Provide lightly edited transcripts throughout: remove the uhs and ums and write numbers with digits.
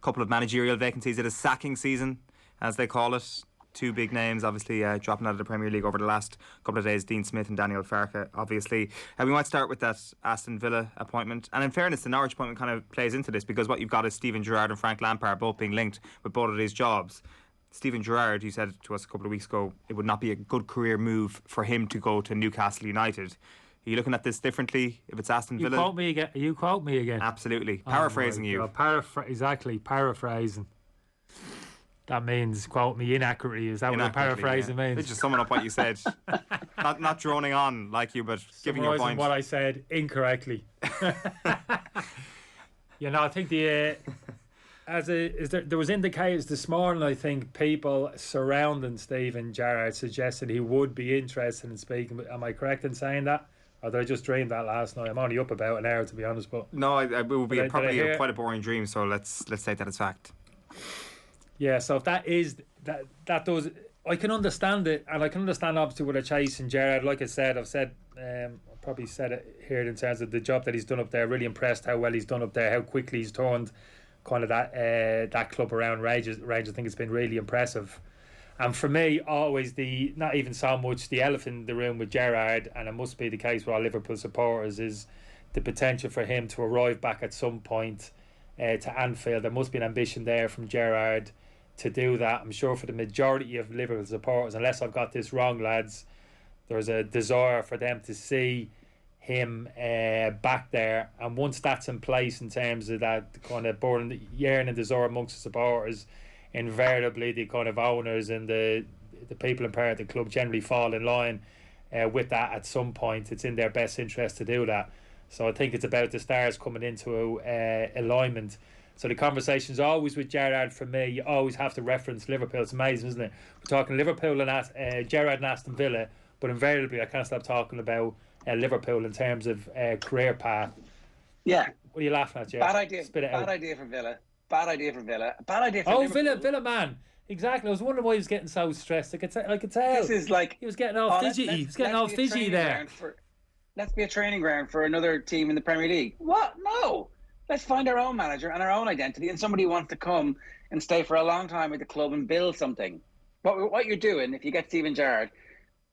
couple of managerial vacancies. It is sacking season, as they call it. Two big names, obviously, dropping out of the Premier League over the last couple of days, Dean Smith and Daniel Farke, obviously. We might start with that Aston Villa appointment. And in fairness, the Norwich appointment kind of plays into this, because what you've got is Steven Gerrard and Frank Lampard both being linked with both of these jobs. Steven Gerrard, you said to us a couple of weeks ago, it would not be a good career move for him to go to Newcastle United. Are you looking at this differently if it's Aston Villa? You quote me again. Absolutely. Paraphrasing you. Exactly, paraphrasing. That means quote me inaccurately. Is that what paraphrasing means? It's just summing up what you said. not droning on like you, but giving your point. What I said incorrectly. I think there was indicators this morning. I think people surrounding Steven Gerrard suggested he would be interested in speaking. Am I correct in saying that? Or did I just dream that last night? I'm only up about an hour, to be honest. But no, it would be probably quite a boring dream. So let's take that as fact. Yeah, so if that does, I can understand it, and I can understand obviously with a chasing Gerrard. Like I said, I probably said it here in terms of the job that he's done up there. Really impressed how well he's done up there, how quickly he's turned kind of that club around. Rangers, I think it's been really impressive. And for me, always not even so much the elephant in the room with Gerrard, and it must be the case with all Liverpool supporters, is the potential for him to arrive back at some point to Anfield. There must be an ambition there from Gerrard to do that. I'm sure for the majority of Liverpool supporters, unless I've got this wrong, lads, there's a desire for them to see him back there. And once that's in place, in terms of that kind of yearning and desire amongst the supporters, invariably the kind of owners and the people in part of the club generally fall in line with that at some point. It's in their best interest to do that. So I think it's about the stars coming into alignment. So the conversation's always with Gerrard. For me, you always have to reference Liverpool. It's amazing, isn't it? We're talking Liverpool and Gerrard and Aston Villa, but invariably I can't stop talking about Liverpool in terms of career path. Yeah. What are you laughing at, Jeff? Bad idea. Spit it out. Bad idea for Villa. Bad idea for Liverpool. Villa man. Exactly. I was wondering why he was getting so stressed. I could tell. This is like he was getting all fidgety. He was getting all fidgety there. Let's be a training ground for another team in the Premier League. What? No. Let's find our own manager and our own identity, and somebody who wants to come and stay for a long time with the club and build something. What you're doing, if you get Steven Gerrard,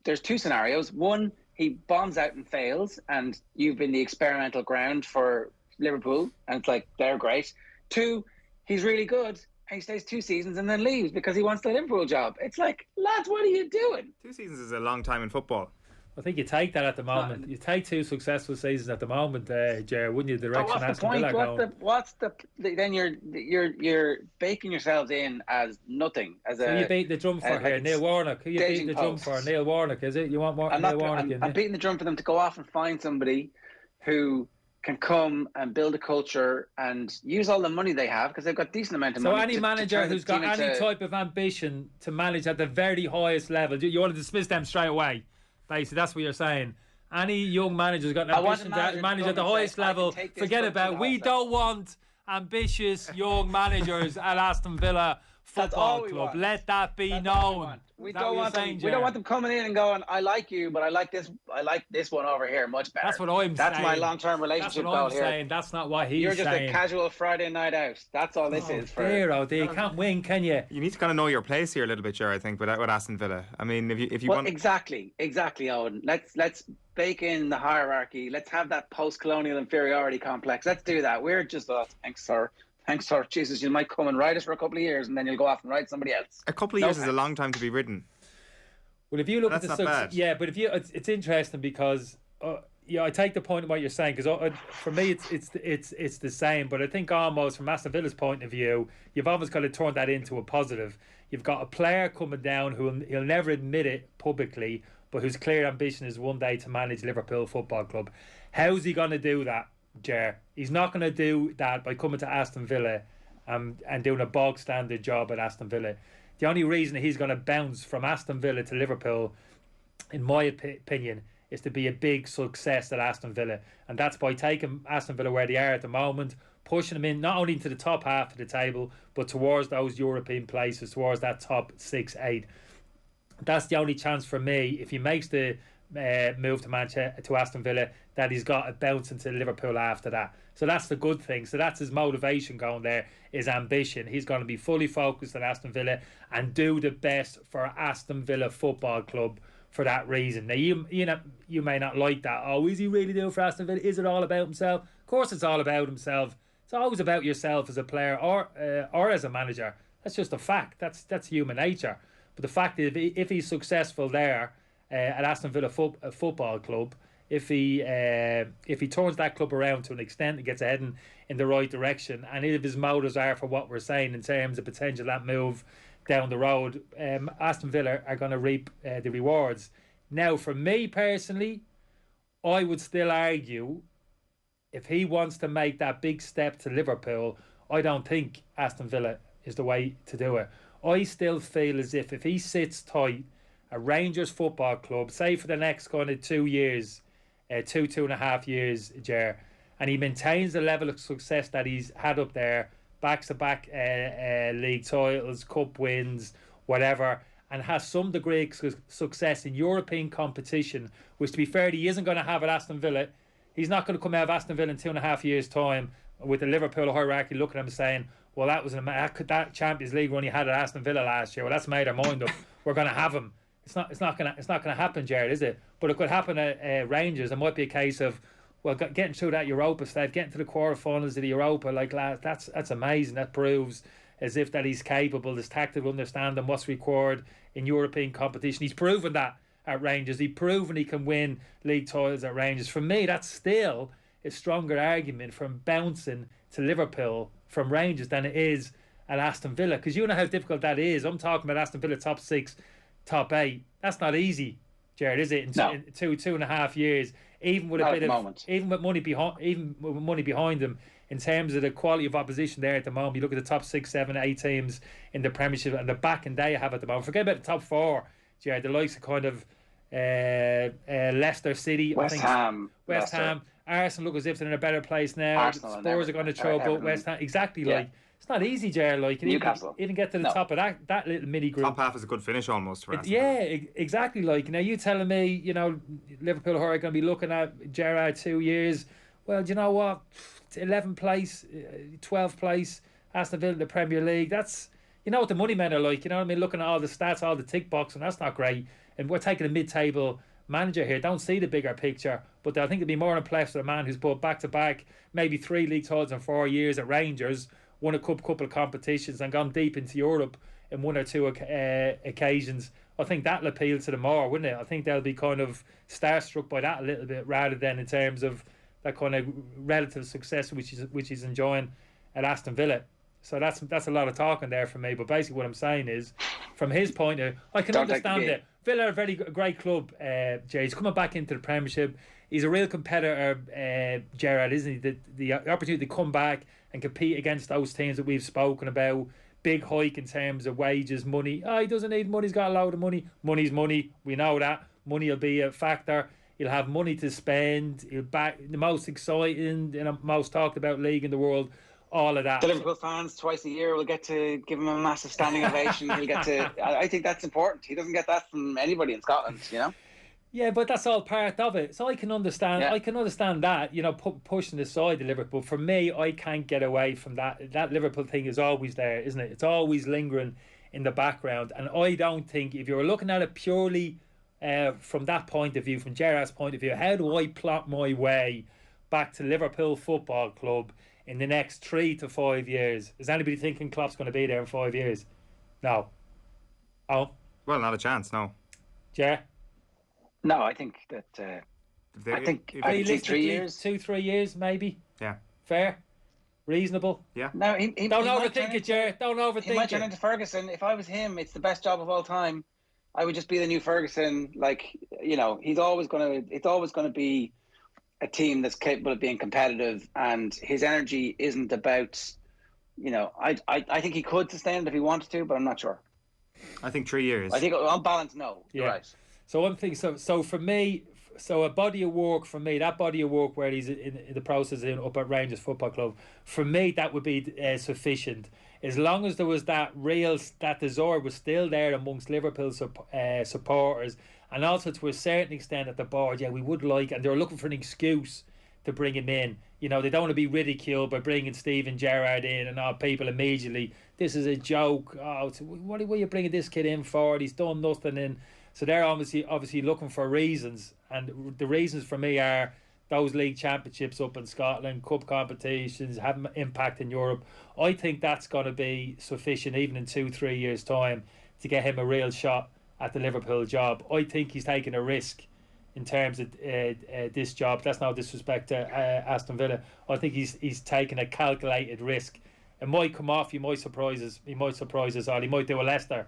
there's two scenarios. One, he bombs out and fails, and you've been the experimental ground for Liverpool, and it's like, they're great. Two, he's really good, and he stays 2 seasons and then leaves because he wants the Liverpool job. It's like, lads, what are you doing? 2 seasons is a long time in football. I think you take that at the moment. You take 2 successful seasons at the moment, Ger, wouldn't you? Direction Aston Villa going. What's the then you're baking yourselves in as nothing. So you beat the drum for here, Neil Warnock. Who you beat the drum for? Neil Warnock, is it? You want Neil Warnock? I'm beating the drum for them to go off and find somebody who can come and build a culture and use all the money they have, because they've got decent amount of money. So any manager who's got any type of ambition to manage at the very highest level, you want to dismiss them straight away. Basically, that's what you're saying. Any young manager who's got an ambition to manage at the highest level, forget about. We don't want ambitious young managers at Aston Villa Football Club. Let that be known. We don't want them coming in and going, I like you, but I like this one over here much better. That's what I'm saying. That's my long-term relationship goal here. Saying. That's not what he's saying. You're just a casual Friday night out. That's all this is. You can't win, can you? You need to kind of know your place here a little bit, Ger, I think, with Aston Villa. I mean, if you want... Exactly, Owen. Let's bake in the hierarchy. Let's have that post-colonial inferiority complex. Let's do that. We're just, thanks, sir. Jesus, you might come and ride us for a couple of years, and then you'll go off and ride somebody else. A couple of years is a long time to be ridden. Well, if you look at the success, but if you, it's interesting because I take the point of what you're saying, because for me it's the same. But I think almost from Aston Villa's point of view, you've almost got to turn that into a positive. You've got a player coming down who he'll never admit it publicly, but whose clear ambition is one day to manage Liverpool Football Club. How's he going to do that, Ger? He's not going to do that by coming to Aston Villa and doing a bog standard job at Aston Villa. The only reason he's going to bounce from Aston Villa to Liverpool, in my opinion, is to be a big success at Aston Villa, and that's by taking Aston Villa where they are at the moment, pushing them in not only into the top half of the table, but towards those European places, towards that top 6-8. That's the only chance for me. If he makes the move to Aston Villa, that he's got a bounce into Liverpool after that. So that's the good thing. So that's his motivation going there, his ambition. He's going to be fully focused on Aston Villa and do the best for Aston Villa Football Club for that reason. Now, you may not like that. Oh, is he really doing for Aston Villa? Is it all about himself? Of course it's all about himself. It's always about yourself as a player or as a manager. That's just a fact. That's human nature. But the fact is, if he's successful there at Aston Villa Football Club, if he turns that club around to an extent and gets ahead in the right direction, and if his motives are for what we're saying in terms of potential that move down the road, Aston Villa are going to reap the rewards. Now, for me personally, I would still argue if he wants to make that big step to Liverpool, I don't think Aston Villa is the way to do it. I still feel as if he sits tight at Rangers Football Club, say for the next kind of 2 years, 2.5 years, Ger, and he maintains the level of success that he's had up there, back-to-back league titles, cup wins, whatever, and has some degree of success in European competition, which, to be fair, he isn't going to have at Aston Villa. He's not going to come out of Aston Villa in 2.5 years' time with the Liverpool hierarchy looking at him saying, well, that Champions League run he had at Aston Villa last year, well, that's made our mind up. We're going to have him. It's not going to happen, Jared, is it? But it could happen at Rangers. It might be a case of, well, getting through that Europa stage, getting to the quarterfinals of the Europa, like, lads, that's amazing. That proves as if that he's capable, his tactical understanding, what's required in European competition. He's proven that at Rangers. He's proven he can win league titles at Rangers. For me, that's still a stronger argument from bouncing to Liverpool from Rangers than it is at Aston Villa, because you know how difficult that is. I'm talking about Aston Villa top 6, top 8. That's not easy, Jared, is it? In 2.5 years, even with even with money behind them, in terms of the quality of opposition there at the moment. You look at the top 6, 7, 8 teams in the Premiership and the backing they have at the moment. Forget about the top 4, Jared. The likes of kind of Leicester City, West Ham, Arsenal look as if they're in a better place now. Arsenal, Spurs are going to trouble. West Ham, exactly. Yeah. Like, it's not easy, Jared. Like, Newcastle, even get to the top of that little mini group. Top half is a good finish almost for Arsenal. Yeah, exactly. Like, now you telling me, you know, Liverpool are going to be looking at Gerrard 2 years. Well, do you know what? 11th place, 12th place, Aston Villa in the Premier League. That's, you know what the money men are like. You know what I mean? Looking at all the stats, all the tick box, and that's not great. And we're taking a mid-table manager here. Don't see the bigger picture, but I think it'd be more impressed with a man who's put back-to-back, maybe 3 league titles in 4 years at Rangers, won a couple of competitions and gone deep into Europe in 1 or 2 occasions. I think that'll appeal to them more, wouldn't it? I think they'll be kind of starstruck by that a little bit, rather than in terms of that kind of relative success which he's enjoying at Aston Villa. So that's a lot of talking there for me. But basically what I'm saying is, from his point of view, I can understand it. Villa are a very great club, Jay. He's coming back into the Premiership. He's a real competitor, Gerrard, isn't he? The opportunity to come back and compete against those teams that we've spoken about. Big hike in terms of wages, money. Oh, he doesn't need money. He's got a load of money. Money's money. We know that. Money will be a factor. He'll have money to spend. He'll back the most exciting and most talked about league in the world. All of that. The Liverpool fans twice a year will get to give him a massive standing ovation. He'll get to. I think that's important. He doesn't get that from anybody in Scotland, you know. Yeah, but that's all part of it. So I can understand. Yeah. I can understand that, you know, pushing aside the Liverpool. For me, I can't get away from that. That Liverpool thing is always there, isn't it? It's always lingering in the background. And I don't think, if you're looking at it purely from that point of view, from Gerrard's point of view, how do I plot my way back to Liverpool Football Club in the next 3 to 5 years? Is anybody thinking Klopp's going to be there in 5 years? No. Oh. Well, not a chance. No. Ger? No, I think that. I think 3 years, 2-3 years, maybe. Yeah. Fair. Reasonable. Yeah. No, don't overthink it, Ger. Don't overthink it. He might turn into Ferguson. If I was him, it's the best job of all time. I would just be the new Ferguson. Like, you know, it's always going to be a team that's capable of being competitive, and his energy isn't about, you know, I think he could sustain it if he wanted to, but I'm not sure. I think 3 years. I think on balance, no. Yeah. You're right. So I'm thinking, so for me, so a body of work for me, that body of work where he's in the process up at Rangers Football Club, for me that would be sufficient, as long as there was that desire was still there amongst Liverpool supporters, and also to a certain extent at the board, yeah, we would like, and they're looking for an excuse to bring him in. You know, they don't want to be ridiculed by bringing Steven Gerrard in and all people immediately. This is a joke. Oh, what are you bringing this kid in for? He's done nothing. And so they're obviously looking for reasons. And the reasons for me are those league championships up in Scotland, cup competitions, have an impact in Europe. I think that's going to be sufficient, even in 2-3 years' time, to get him a real shot at the Liverpool job. I think he's taking a risk in terms of this job. That's no disrespect to Aston Villa. I think he's taking a calculated risk. It might come off. He might surprise us. Or he might do a Leicester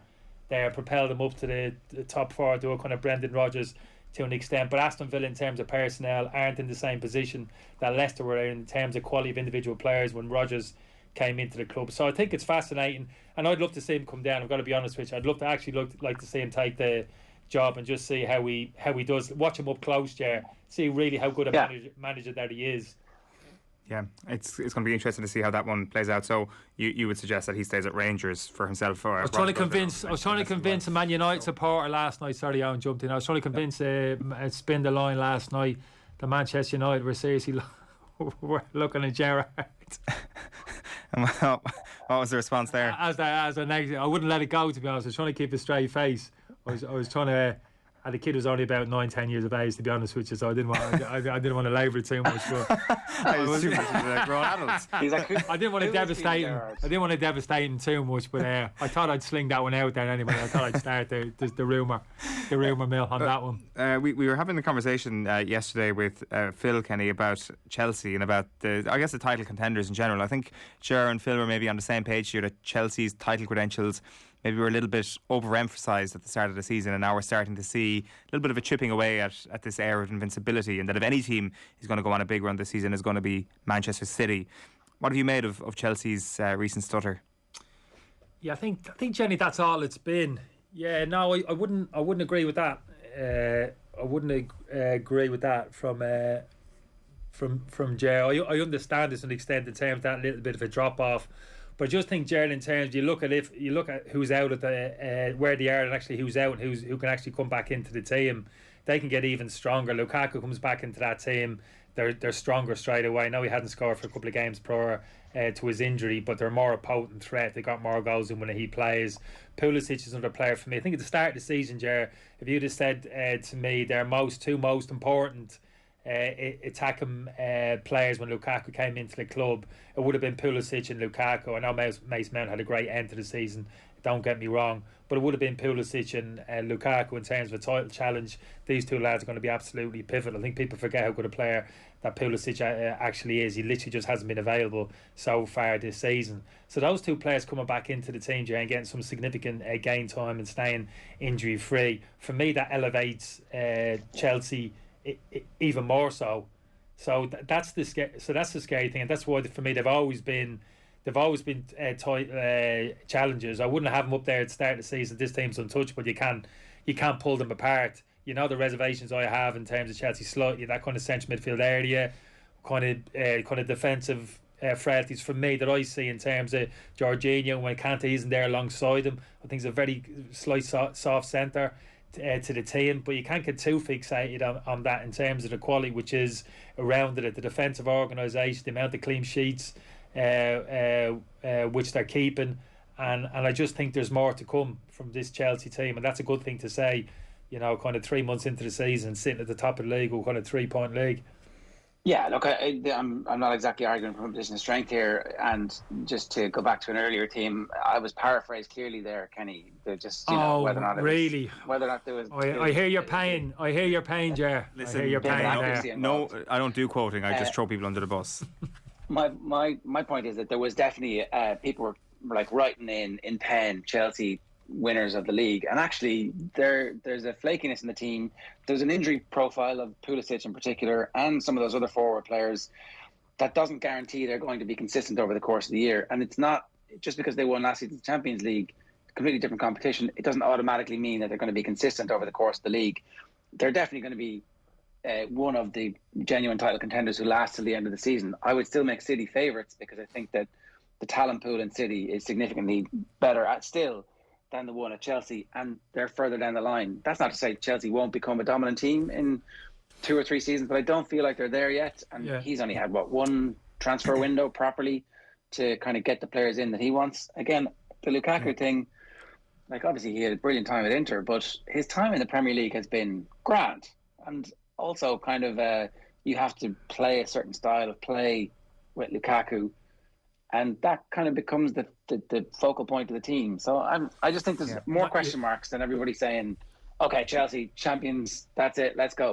there, propel them up to the top four, do a kind of Brendan Rodgers to an extent. But Aston Villa, in terms of personnel, aren't in the same position that Leicester were in terms of quality of individual players when Rodgers came into the club. So I think it's fascinating, and I'd love to see him come down. I've got to be honest with you. I'd love to like to see him take the job and just see how he does. Watch him up close, Ger. See really how good a manager that he is. Yeah, it's going to be interesting to see how that one plays out. So you would suggest that he stays at Rangers for himself? Or I was trying to convince a Man United supporter last night. Sorry, Owen jumped in. I was trying to convince spin the line last night that Manchester United were seriously looking at Gerrard. What was the response there? As a negative, I wouldn't let it go, to be honest. I was trying to keep a straight face. I was trying to. And the kid was only about 9-10 years of age, to be honest with you, so I didn't want to labour it too much. But grown adults. I didn't want to devastate him too much, but I thought I'd sling that one out there anyway. I thought I'd start the rumour mill on that one. We were having a conversation yesterday with Phil Kenny about Chelsea and about the title contenders in general. I think Ger and Phil were maybe on the same page here that Chelsea's title credentials maybe were a little bit overemphasised at the start of the season, and now we're starting to see a little bit of a chipping away at this air of invincibility, and that if any team is going to go on a big run this season is going to be Manchester City. What have you made of Chelsea's recent stutter? Yeah, I think Jenny, that's all it's been. Yeah, no, I wouldn't agree with that. I wouldn't agree with that from Ger. I understand this to an extent in terms of that little bit of a drop off. But I just think, Gerald, in terms, you look at who's out at the where they are, and actually who's out and who can actually come back into the team, they can get even stronger. Lukaku comes back into that team, they're stronger straight away. Now, he hadn't scored for a couple of games prior to his injury, but they're more a potent threat. They got more goals than when he plays. Pulisic is another player for me. I think at the start of the season, Ger, if you'd have said to me their two most important attacking players when Lukaku came into the club, it would have been Pulisic and Lukaku. I know Mason Mount had a great end to the season, don't get me wrong, but it would have been Pulisic and Lukaku in terms of a title challenge. These two lads are going to be absolutely pivotal. I think people forget how good a player that Pulisic actually is. He literally just hasn't been available so far this season. So those two players coming back into the team, Jay, and getting some significant game time and staying injury free, for me that elevates Chelsea even more so. So that's the scary thing, and that's why for me they've always been tight challengers. I wouldn't have them up there at the start of the season. This team's untouchable. You can't pull them apart. You know the reservations I have in terms of Chelsea, slightly that kind of central midfield area, kind of defensive frailties for me that I see in terms of Jorginho when Kante isn't there alongside him. I think he's a very slight soft centre to the team, but you can't get too fixated on that in terms of the quality which is around it, the defensive organisation, the amount of clean sheets which they're keeping, and I just think there's more to come from this Chelsea team, and that's a good thing to say, you know, kind of 3 months into the season, sitting at the top of the league, or kind of 3-point league. Yeah, look, I'm not exactly arguing from a position of strength here, and just to go back to an earlier team, I was paraphrased clearly there, Kenny. Just whether or not really, whether or not there was. I hear your pain. I hear your pain, Ger. Listen, I hear your pain there. No, I don't do quoting. I just throw people under the bus. My point is that there was definitely people were like writing in pen Chelsea winners of the league, and actually there's a flakiness in the team. There's an injury profile of Pulisic in particular, and some of those other forward players, that doesn't guarantee they're going to be consistent over the course of the year. And it's not just because they won last season's Champions League, completely different competition, it doesn't automatically mean that they're going to be consistent over the course of the league. They're definitely going to be one of the genuine title contenders who last till the end of the season. I would still make City favourites because I think that the talent pool in City is significantly better still than the one at Chelsea, and they're further down the line. That's not to say Chelsea won't become a dominant team in 2 or 3 seasons, but I don't feel like they're there yet. And he's only had, one transfer window properly to kind of get the players in that he wants. Again, the Lukaku thing, like obviously he had a brilliant time at Inter, but his time in the Premier League has been grand. And also kind of you have to play a certain style of play with Lukaku, and that kind of becomes the focal point of the team. So I just think there's more question marks than everybody saying, okay, Chelsea champions, that's it, let's go.